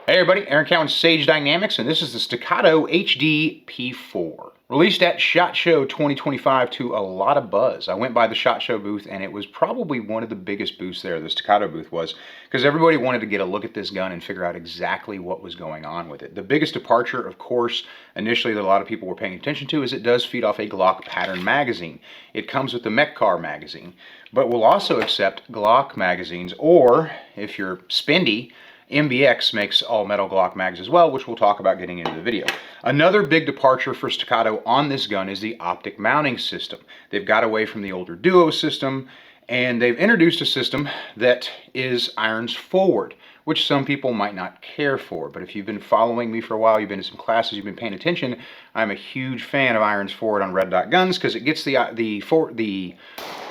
Hey everybody, Aaron Cowan, Sage Dynamics, and this is the Staccato HD P4. Released at SHOT Show 2025 to a lot of buzz. I went by the SHOT Show booth and it was probably one of the biggest booths there, the Staccato booth was, because everybody wanted to get a look at this gun and figure out exactly what was going on with it. The biggest departure, of course, initially that a lot of people were paying attention to is it does feed off a Glock pattern magazine. It comes with the Metcar magazine, but will also accept Glock magazines, or if you're spendy, MBX makes all-metal Glock mags as well, which we'll talk about getting into the video. Another big departure for Staccato on this gun is the Optic mounting system. They've got away from the older Duo system, and they've introduced a system that is irons forward, which some people might not care for. But if you've been following me for a while, you've been to some classes, you've been paying attention, I'm a huge fan of irons forward on red dot guns because it gets the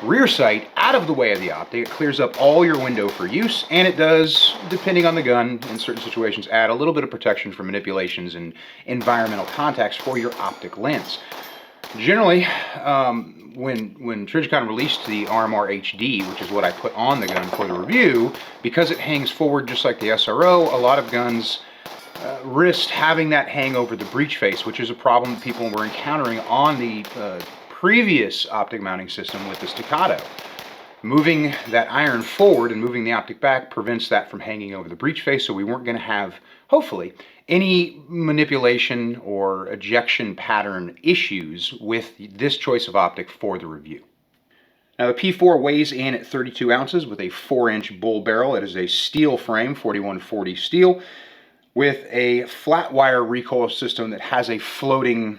rear sight out of the way of the optic. It clears up all your window for use, and it does, depending on the gun, in certain situations, add a little bit of protection from manipulations and environmental contacts for your optic lens. Generally, when Trijicon released the RMR HD, which is what I put on the gun for the review, because it hangs forward just like the SRO, a lot of guns risked having that hang over the breech face, which is a problem that people were encountering on the previous optic mounting system with the Staccato. Moving that iron forward and moving the optic back prevents that from hanging over the breech face, so we weren't going to have, hopefully, any manipulation or ejection pattern issues with this choice of optic for the review. Now the P4 weighs in at 32 ounces with a 4-inch bull barrel. It is a steel frame, 4140 steel, with a flat wire recoil system that has a floating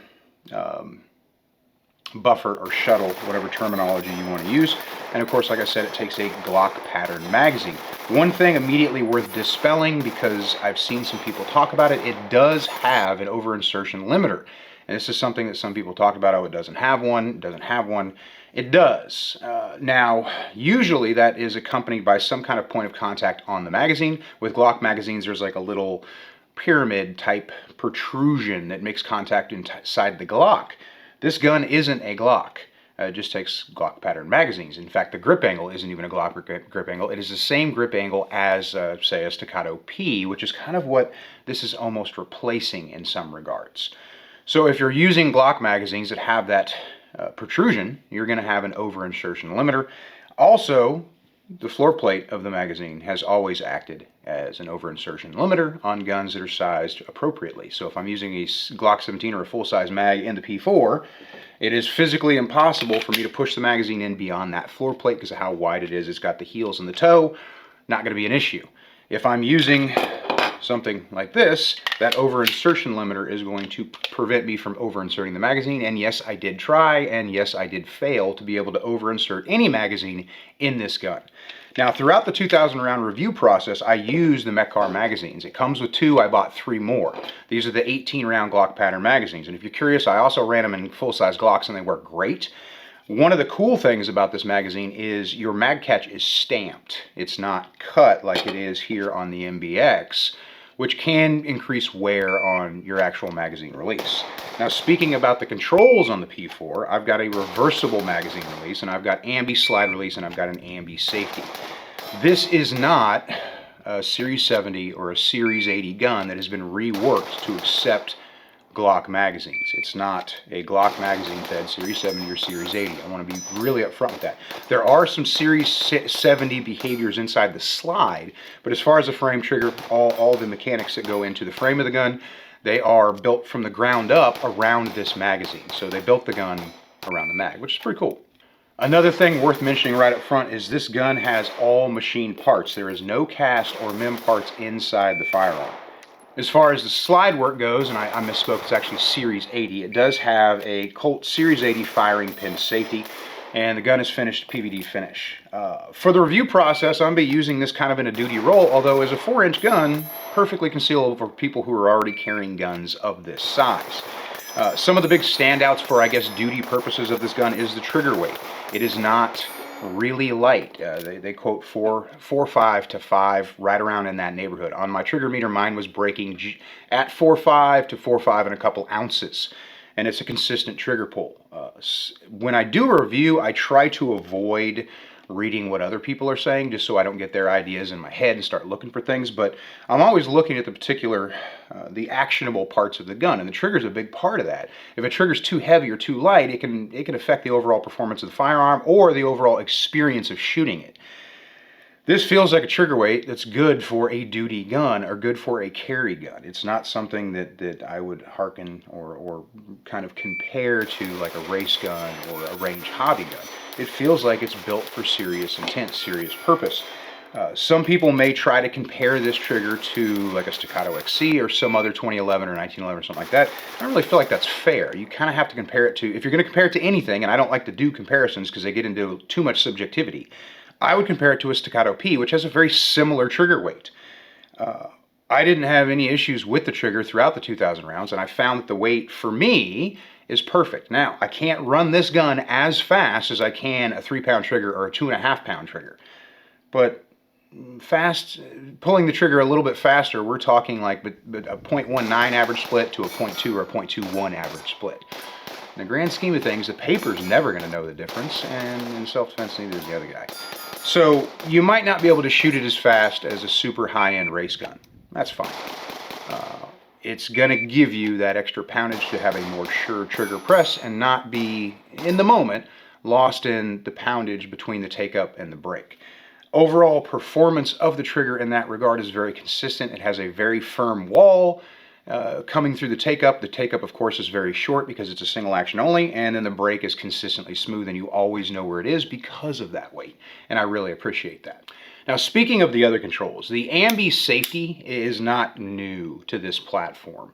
buffer or shuttle, whatever terminology you want to use. And of course, like I said, it takes a Glock pattern magazine. One thing immediately worth dispelling, because I've seen some people talk about it, it does have an over-insertion limiter. And this is something that some people talk about, oh, it doesn't have one, it doesn't have one. It does. Now, usually that is accompanied by some kind of point of contact on the magazine. With Glock magazines, there's like a little pyramid type protrusion that makes contact inside the Glock. This gun isn't a Glock. It just takes Glock pattern magazines. In fact, the grip angle isn't even a Glock grip angle. It is the same grip angle as, say, a Staccato P, which is kind of what this is almost replacing in some regards. So if you're using Glock magazines that have that protrusion, you're going to have an over-insertion limiter. Also, the floor plate of the magazine has always acted as an over-insertion limiter on guns that are sized appropriately. So if I'm using a Glock 17 or a full-size mag in the P4, it is physically impossible for me to push the magazine in beyond that floor plate because of how wide it is. It's got the heels and the toe. Not going to be an issue. If I'm using something like this, that over-insertion limiter is going to prevent me from over-inserting the magazine. And yes, I did try, and yes, I did fail to be able to over-insert any magazine in this gun. Now, throughout the 2,000 round review process, I used the Metcar magazines. It comes with 2, I bought 3 more. These are the 18 round Glock pattern magazines. And if you're curious, I also ran them in full-size Glocks and they work great. One of the cool things about this magazine is your mag catch is stamped. It's not cut like it is here on the MBX, which can increase wear on your actual magazine release. Now, speaking about the controls on the P4, I've got a reversible magazine release, and I've got ambi slide release, and I've got an ambi safety. This is not a Series 70 or a Series 80 gun that has been reworked to accept Glock magazines. It's not a Glock magazine fed Series 70 or Series 80. I want to be really upfront with that. There are some Series 70 behaviors inside the slide, but as far as the frame trigger, all the mechanics that go into the frame of the gun, they are built from the ground up around this magazine. So they built the gun around the mag, which is pretty cool. Another thing worth mentioning right up front is this gun has all machine parts. There is no cast or MIM parts inside the firearm. As far as the slide work goes, and I misspoke, it's actually Series 80. It does have a Colt Series 80 firing pin safety, and the gun is finished PVD finish. For the review process, I'm going to be using this kind of in a duty role, although as a 4-inch gun, perfectly concealable for people who are already carrying guns of this size. Some of the big standouts for, I guess, duty purposes of this gun is the trigger weight. It is not really light. They quote 4.5 to 5, right around in that neighborhood. On my trigger meter, mine was breaking at 4.5 to 4.5 and a couple ounces, and it's a consistent trigger pull. When I do a review, I try to avoid reading what other people are saying, just so I don't get their ideas in my head and start looking for things. But I'm always looking at the particular, the actionable parts of the gun, and the trigger is a big part of that. If a trigger's too heavy or too light, it can affect the overall performance of the firearm or the overall experience of shooting it. This feels like a trigger weight that's good for a duty gun or good for a carry gun. It's not something that I would hearken or kind of compare to like a race gun or a range hobby gun. It feels like it's built for serious intent, serious purpose. Some people may try to compare this trigger to like a Staccato XC or some other 2011 or 1911 or something like that. I don't really feel like that's fair. You kind of have to compare it to, if you're going to compare it to anything, and I don't like to do comparisons because they get into too much subjectivity, I would compare it to a Staccato P, which has a very similar trigger weight. I didn't have any issues with the trigger throughout the 2,000 rounds, and I found that the weight for me is perfect. Now, I can't run this gun as fast as I can a 3-pound trigger or a 2.5-pound trigger, but pulling the trigger a little bit faster, we're talking like a 0.19 average split to a 0.2 or a 0.21 average split. In the grand scheme of things, the paper's never going to know the difference, and in self-defense, neither is the other guy. So you might not be able to shoot it as fast as a super high-end race gun. That's fine. It's going to give you that extra poundage to have a more sure trigger press and not be, in the moment, lost in the poundage between the take-up and the break. Overall performance of the trigger in that regard is very consistent. It has a very firm wall coming through the take-up. The take-up, of course, is very short because it's a single action only, and then the break is consistently smooth, and you always know where it is because of that weight, and I really appreciate that. Now, speaking of the other controls, the ambi safety is not new to this platform.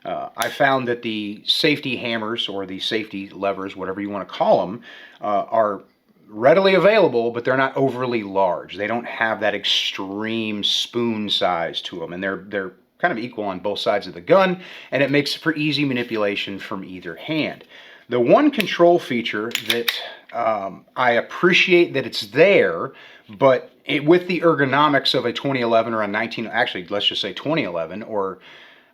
I found that the safety hammers, or the safety levers, whatever you want to call them, are readily available, but they're not overly large. They don't have that extreme spoon size to them, and they're kind of equal on both sides of the gun, and it makes for easy manipulation from either hand. The one control feature that I appreciate that it's there, but with the ergonomics of a 2011 or a actually let's just say 2011 or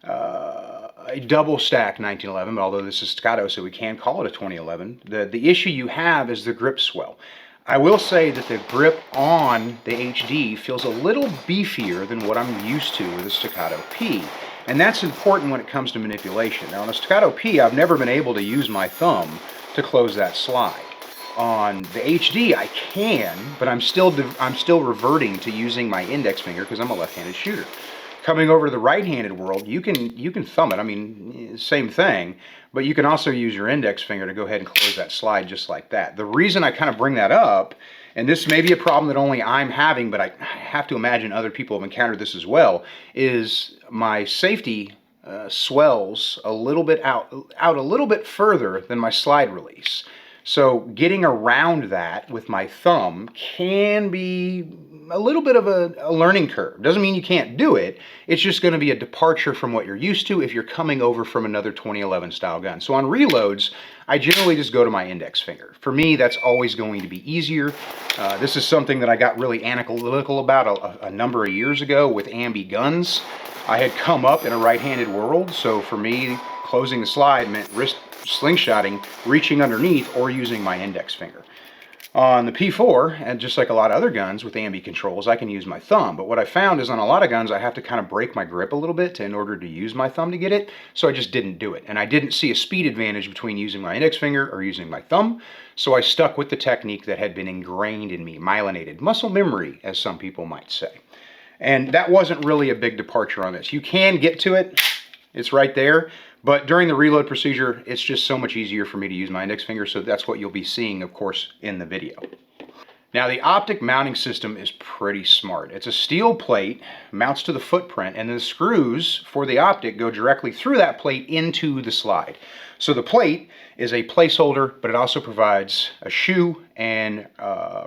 a double stack 1911, although this is Staccato, so we can call it a 2011. The issue you have is the grip swell. I will say that the grip on the HD feels a little beefier than what I'm used to with a Staccato P, and that's important when it comes to manipulation. Now, on a Staccato P, I've never been able to use my thumb to close that slide. On the HD, I can, but I'm still reverting to using my index finger because I'm a left-handed shooter. Coming over to the right-handed world, you can thumb it. I mean, same thing, but you can also use your index finger to go ahead and close that slide just like that. The reason I kind of bring that up, and this may be a problem that only I'm having, but I have to imagine other people have encountered this as well, is my safety swells a little bit out a little bit further than my slide release. So getting around that with my thumb can be a little bit of a learning curve. Doesn't mean you can't do it. It's just going to be a departure from what you're used to if you're coming over from another 2011 style gun. So on reloads, I generally just go to my index finger. For me, that's always going to be easier. This is something that I got really analytical about a number of years ago with ambi guns. I had come up in a right-handed world, so for me, closing the slide meant wrist slingshotting, reaching underneath, or using my index finger. On the P4, and just like a lot of other guns with ambi controls, I can use my thumb. But what I found is on a lot of guns, I have to kind of break my grip a little bit in order to use my thumb to get it. So I just didn't do it. And I didn't see a speed advantage between using my index finger or using my thumb. So I stuck with the technique that had been ingrained in me, myelinated, muscle memory, as some people might say. And that wasn't really a big departure on this. You can get to it. It's right there. But during the reload procedure, it's just so much easier for me to use my index finger, so that's what you'll be seeing, of course, in the video. Now, the Optic mounting system is pretty smart. It's a steel plate, mounts to the footprint, and the screws for the Optic go directly through that plate into the slide. So the plate is a placeholder, but it also provides a shoe and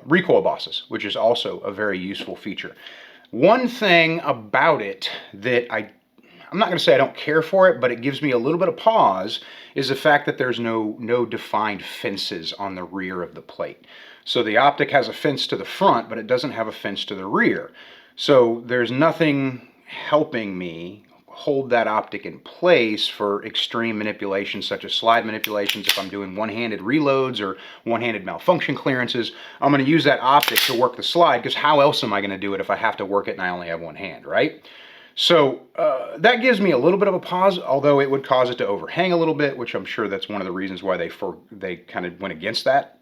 recoil bosses, which is also a very useful feature. One thing about it that I'm not going to say I don't care for it, but it gives me a little bit of pause, is the fact that there's no defined fences on the rear of the plate. So the Optic has a fence to the front, but it doesn't have a fence to the rear. So there's nothing helping me hold that optic in place for extreme manipulations such as slide manipulations. If I'm doing one-handed reloads or one-handed malfunction clearances, I'm going to use that optic to work the slide, because how else am I going to do it if I have to work it and I only have one hand, right? So that gives me a little bit of a pause, although it would cause it to overhang a little bit, which I'm sure that's one of the reasons why they kind of went against that.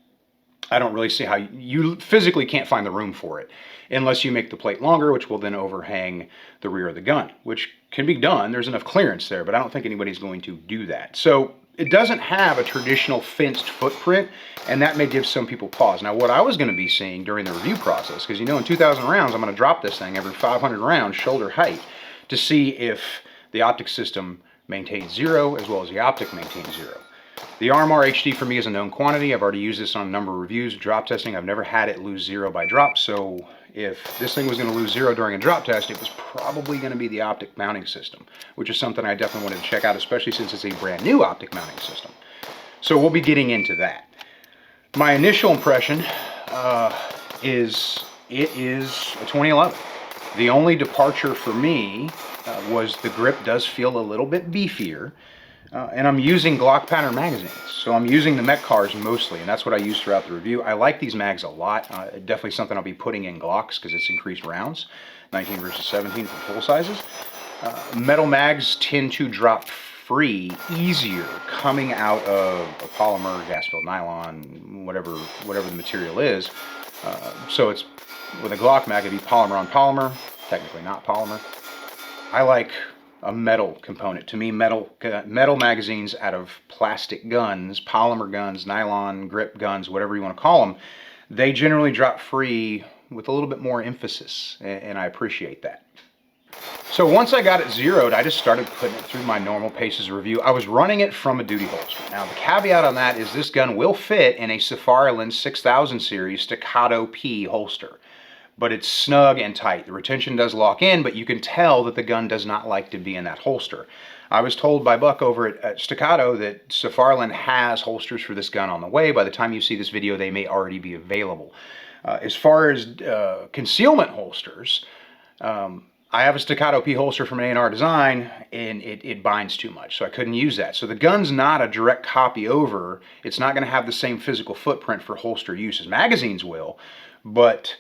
I don't really see how you physically can't find the room for it unless you make the plate longer, which will then overhang the rear of the gun, which can be done. There's enough clearance there, but I don't think anybody's going to do that. So it doesn't have a traditional fenced footprint, and that may give some people pause. Now, what I was going to be seeing during the review process, because you know in 2,000 rounds, I'm going to drop this thing every 500 rounds shoulder height to see if the optic system maintains 0 as well as the optic maintains 0. The RMR HD for me is a known quantity. I've already used this on a number of reviews, drop testing. I've never had it lose 0 by drop, so if this thing was going to lose 0 during a drop test, it was probably going to be the optic mounting system, which is something I definitely wanted to check out, especially since it's a brand new optic mounting system. So we'll be getting into that. My initial impression is it is a 2011. The only departure for me was the grip does feel a little bit beefier. And I'm using Glock pattern magazines. So I'm using the Mech cars mostly, and that's what I use throughout the review. I like these mags a lot. Definitely something I'll be putting in Glocks because it's increased rounds, 19 versus 17 for full sizes. Metal mags tend to drop free easier coming out of a polymer, gas-filled nylon, whatever the material is. So it's with a Glock mag, it'd be polymer on polymer, technically not polymer. I like a metal component. To me, metal magazines out of plastic guns, polymer guns, nylon, grip guns, whatever you want to call them, they generally drop free with a little bit more emphasis, and I appreciate that. So once I got it zeroed, I just started putting it through my normal paces of review. I was running it from a duty holster. Now, the caveat on that is this gun will fit in a Safariland 6000 series Staccato P holster, but it's snug and tight. The retention does lock in, but you can tell that the gun does not like to be in that holster. I was told by Buck over at Staccato that Safariland has holsters for this gun on the way. By the time you see this video, they may already be available. As far as concealment holsters, I have a Staccato P holster from A&R Design, and it binds too much, so I couldn't use that. So the gun's not a direct copy over. It's not going to have the same physical footprint for holster uses. Magazines will, but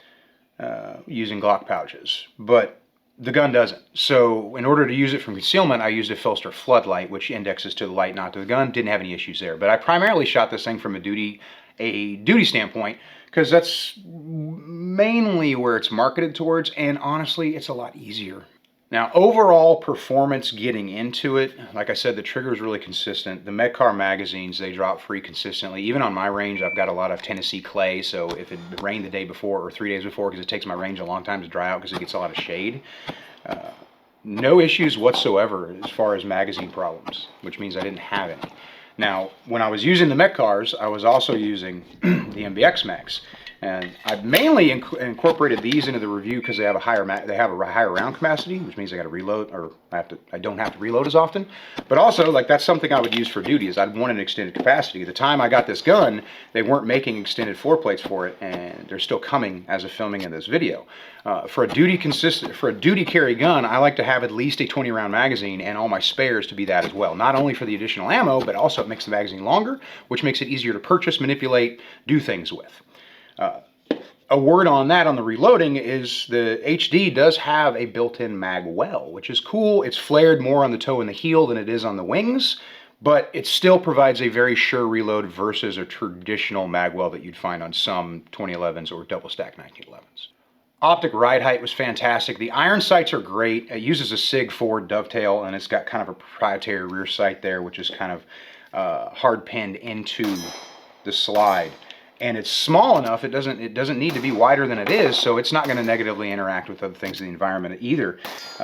using Glock pouches, but the gun doesn't. So in order to use it from concealment, I used a Filster floodlight, which indexes to the light, not to the gun. Didn't have any issues there, but I primarily shot this thing from a duty standpoint, because that's mainly where it's marketed towards, and honestly, it's a lot easier. Now, overall performance getting into it, like I said, the trigger is really consistent. The Metcar magazines, they drop free consistently. Even on my range, I've got a lot of Tennessee clay, so if it rained the day before or 3 days before, because it takes my range a long time to dry out because it gets a lot of shade, no issues whatsoever as far as magazine problems, which means I didn't have any. Now, when I was using the Metcars, I was also using the MBX mags. And I've mainly incorporated these into the review because they have a higher round capacity, which means I got to reload, or I don't have to reload as often. But also, like, that's something I would use for duty, is I'd want an extended capacity. At the time I got this gun, they weren't making extended floor plates for it, and they're still coming as of filming in this video. For a duty carry gun, I like to have at least a 20-round magazine and all my spares to be that as well. Not only for the additional ammo, but also it makes the magazine longer, which makes it easier to purchase, manipulate, do things with. A word on that on the reloading is the HD does have a built-in Magwell, which is cool. It's flared more on the toe and the heel than it is on the wings, but it still provides a very sure reload versus a traditional Magwell that you'd find on some 2011s or double stack 1911s. Optic ride height was fantastic. The iron sights are great. It uses a SIG forward dovetail, and it's got kind of a proprietary rear sight there, which is kind of hard pinned into the slide. And it's small enough, it doesn't need to be wider than it is, so it's not going to negatively interact with other things in the environment either.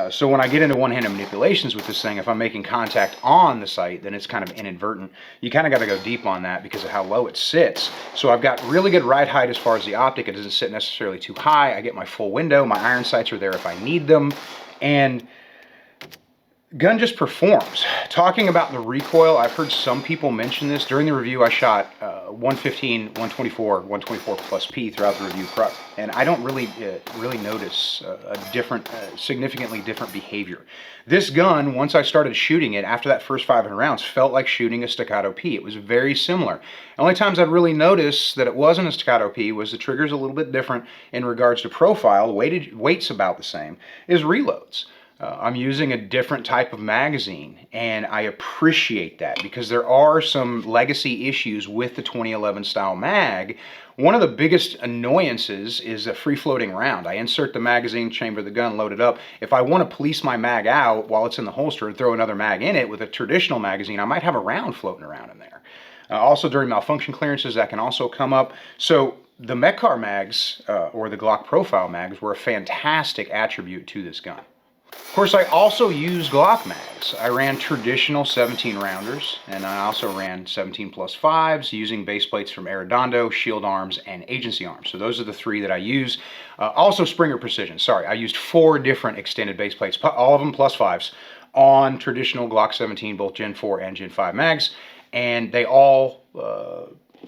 So when I get into one-handed manipulations with this thing, if I'm making contact on the sight, then it's kind of inadvertent. You kind of got to go deep on that because of how low it sits. So I've got really good ride height as far as the optic. It doesn't sit necessarily too high. I get my full window. My iron sights are there if I need them. And Gun just performs. Talking about the recoil, I've heard some people mention this. During the review, I shot 115, 124, 124 plus P throughout the review, and I don't really notice a different, significantly different behavior. This gun, once I started shooting it, after that first 500 rounds, felt like shooting a Staccato P. It was very similar. The only times I'd really noticed that it wasn't a Staccato P was the trigger's a little bit different in regards to profile, the weight's about the same, is reloads. I'm using a different type of magazine, and I appreciate that because there are some legacy issues with the 2011 style mag. One of the biggest annoyances is a free-floating round. I insert the magazine, chamber the gun, load it up. If I want to police my mag out while it's in the holster and throw another mag in it with a traditional magazine, I might have a round floating around in there. Also during malfunction clearances, that can also come up. So the Metcar mags, or the Glock profile mags, were a fantastic attribute to this gun. Of course, I also use Glock mags. I ran traditional 17 rounders, and I also ran 17 plus 5s using base plates from Arredondo, Shield Arms, and Agency Arms. So those are the three that I use. Also Springer Precision. Sorry, I used 4 different extended base plates, all of them plus 5s, on traditional Glock 17, both Gen 4 and Gen 5 mags, and they all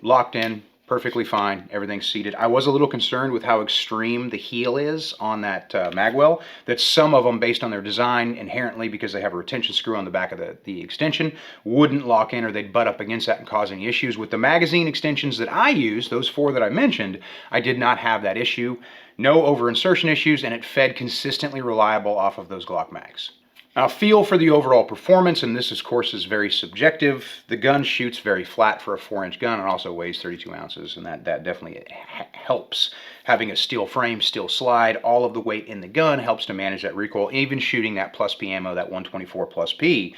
locked in perfectly fine. Everything's seated. I was a little concerned with how extreme the heel is on that Magwell, that some of them, based on their design, inherently, because they have a retention screw on the back of the extension, wouldn't lock in, or they'd butt up against that and cause any issues. With the magazine extensions that I use, those 4 that I mentioned, I did not have that issue. No over-insertion issues, and it fed consistently reliable off of those Glock mags. Now, feel for the overall performance, and this, of course, is very subjective. The gun shoots very flat for a 4-inch gun and also weighs 32 ounces, and that definitely helps. Having a steel frame, steel slide, all of the weight in the gun helps to manage that recoil. Even shooting that plus P ammo, that 124 plus P,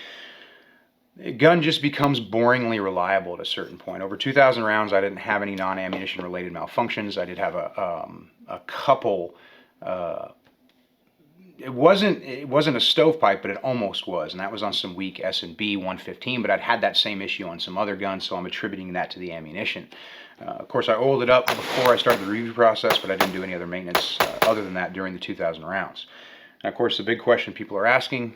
the gun just becomes boringly reliable at a certain point. Over 2,000 rounds, I didn't have any non-ammunition related malfunctions. I did have a couple... It wasn't a stovepipe, but it almost was, and that was on some weak S&B 115, but I'd had that same issue on some other guns, so I'm attributing that to the ammunition. Of course, I oiled it up before I started the review process, but I didn't do any other maintenance other than that during the 2,000 rounds. And of course, the big question people are asking,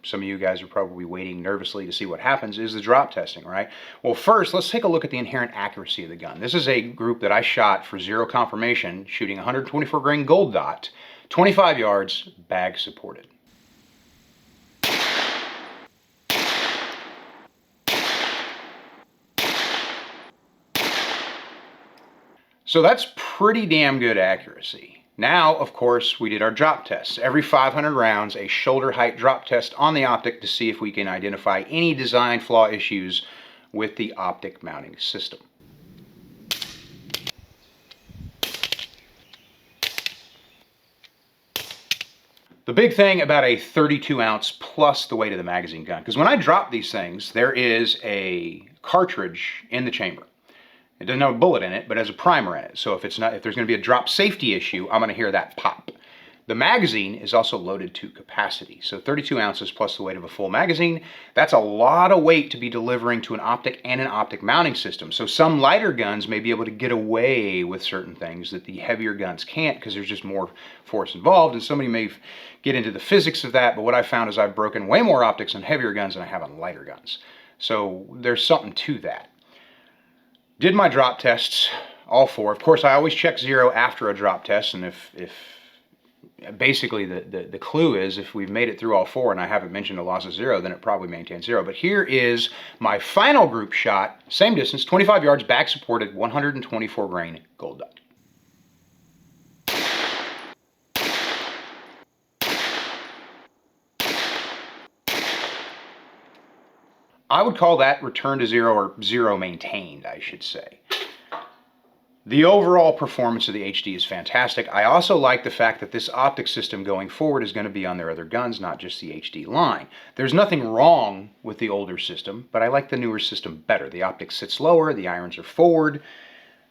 some of you guys are probably waiting nervously to see what happens, is the drop testing, right? Well, first, let's take a look at the inherent accuracy of the gun. This is a group that I shot for 0 confirmation, shooting 124 grain gold dot, 25 yards, bag supported. So that's pretty damn good accuracy. Now, of course, we did our drop tests. Every 500 rounds, a shoulder height drop test on the Optic to see if we can identify any design flaw issues with the Optic mounting system. The big thing about a 32 ounce plus the weight of the magazine gun, because when I drop these things, there is a cartridge in the chamber. It doesn't have a bullet in it, but it has a primer in it. So if there's going to be a drop safety issue, I'm going to hear that pop. The magazine is also loaded to capacity. So 32 ounces plus the weight of a full magazine, that's a lot of weight to be delivering to an Optic and an Optic mounting system. So some lighter guns may be able to get away with certain things that the heavier guns can't, because there's just more force involved, and somebody may get into the physics of that, but what I found is I've broken way more optics on heavier guns than I have on lighter guns. So there's something to that. Did my drop tests, all 4. Of course, I always check 0 after a drop test, and if basically the clue is if we've made it through all 4 and I haven't mentioned a loss of 0, then it probably maintains 0. But here is my final group shot, same distance, 25 yards, back supported, 124 grain gold dot. I would call that return to 0, or 0 maintained, I should say. The overall performance of the HD is fantastic. I also like the fact that this Optic system going forward is going to be on their other guns, not just the HD line. There's nothing wrong with the older system, but I like the newer system better. The Optic sits lower, the irons are forward.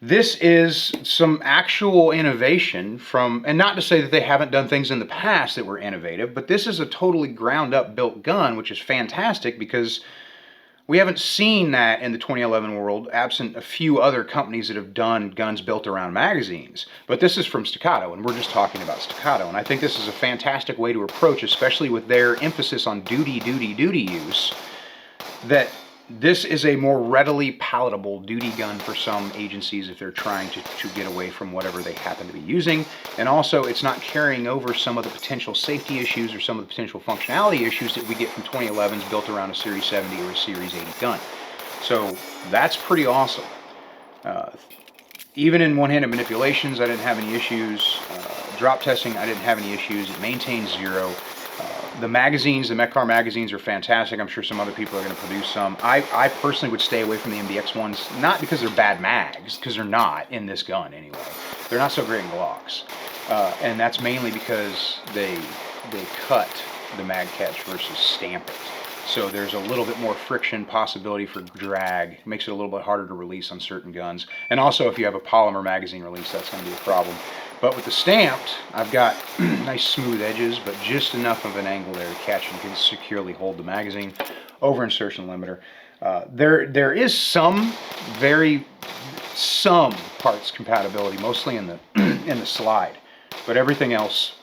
This is some actual innovation from, and not to say that they haven't done things in the past that were innovative, but this is a totally ground up built gun, which is fantastic because We haven't seen that in the 2011 world, absent a few other companies that have done guns built around magazines. But this is from Staccato, and we're just talking about Staccato. And I think this is a fantastic way to approach, especially with their emphasis on duty use, that this is a more readily palatable duty gun for some agencies if they're trying to get away from whatever they happen to be using. And also, it's not carrying over some of the potential safety issues or some of the potential functionality issues that we get from 2011s built around a Series 70 or a Series 80 gun. So that's pretty awesome. Even in one-handed manipulations, I didn't have any issues. Drop testing, I didn't have any issues. It maintains 0. The magazines, the Metcar magazines are fantastic. I'm sure some other people are going to produce some. I personally would stay away from the MDX ones, not because they're bad mags, because they're not in this gun anyway. They're not so great in Glocks. And that's mainly because they cut the mag catch versus stamp it. So there's a little bit more friction, possibility for drag. It makes it a little bit harder to release on certain guns. And also, if you have a polymer magazine release, that's going to be a problem. But with the stamped, I've got nice smooth edges, but just enough of an angle there to catch and can securely hold the magazine. Over insertion limiter. There is some parts compatibility, mostly in the in the slide, but everything else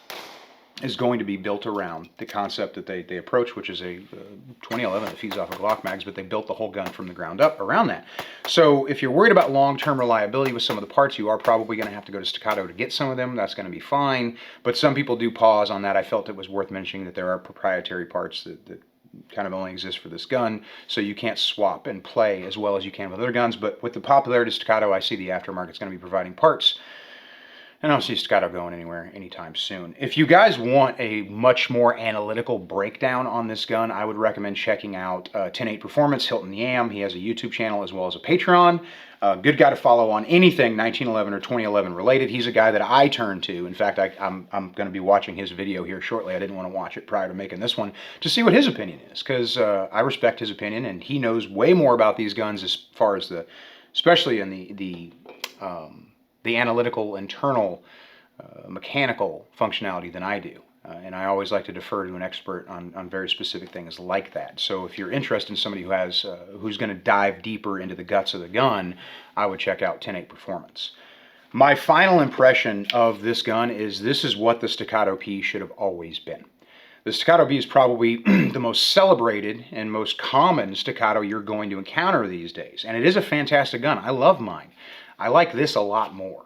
is going to be built around the concept that they approach, which is a 2011 that feeds off of Glock mags, but they built the whole gun from the ground up around that. So if you're worried about long-term reliability with some of the parts, you are probably going to have to go to Staccato to get some of them. That's going to be fine, but some people do pause on that. I felt it was worth mentioning that there are proprietary parts that kind of only exist for this gun, so you can't swap and play as well as you can with other guns. But with the popularity of Staccato, I see the aftermarket's going to be providing parts. And I don't see Staccato going anywhere anytime soon. If you guys want a much more analytical breakdown on this gun, I would recommend checking out 10-8 Performance, Hilton Yam. He has a YouTube channel as well as a Patreon. Good guy to follow on anything 1911 or 2011 related. He's a guy that I turn to. In fact, I'm going to be watching his video here shortly. I didn't want to watch it prior to making this one to see what his opinion is, because I respect his opinion, and he knows way more about these guns as far as especially in the analytical, internal, mechanical functionality than I do. And I always like to defer to an expert on very specific things like that. So if you're interested in somebody who's going to dive deeper into the guts of the gun, I would check out 10-8 Performance. My final impression of this gun is this is what the Staccato P should have always been. The Staccato P is probably the most celebrated and most common Staccato you're going to encounter these days. And it is a fantastic gun. I love mine. I like this a lot more.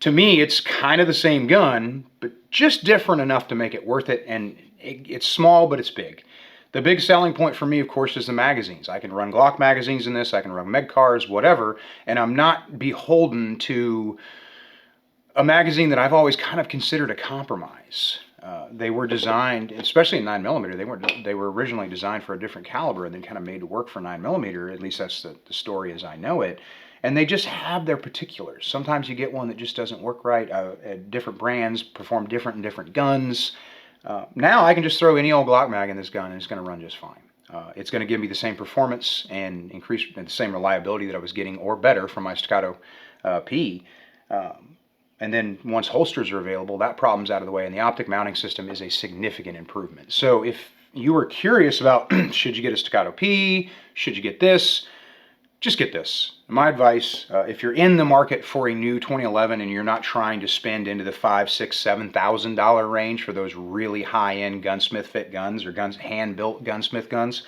To me, it's kind of the same gun, but just different enough to make it worth it, and it's small, but it's big. The big selling point for me, of course, is the magazines. I can run Glock magazines in this, I can run Megcars, whatever, and I'm not beholden to a magazine that I've always kind of considered a compromise. They were designed, especially in 9mm, they were originally designed for a different caliber and then kind of made to work for 9mm, at least that's the story as I know it. And they just have their particulars. Sometimes you get one that just doesn't work right. Different brands perform different in different guns. Now I can just throw any old Glock mag in this gun and it's going to run just fine. It's going to give me the same performance and increase the same reliability that I was getting or better from my Staccato P. And then once holsters are available, that problem's out of the way, and the Optic mounting system is a significant improvement. So if you were curious about should you get a Staccato P, should you get this, just get this. My advice, if you're in the market for a new 2011 and you're not trying to spend into the $5,000, $6,000, $7,000 range for those really high-end gunsmith fit guns or hand-built gunsmith guns,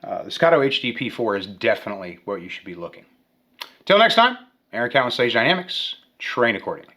the Staccato HD P4 is definitely where you should be looking. Till next time, Aaron Cowan, Sage Dynamics. Train accordingly.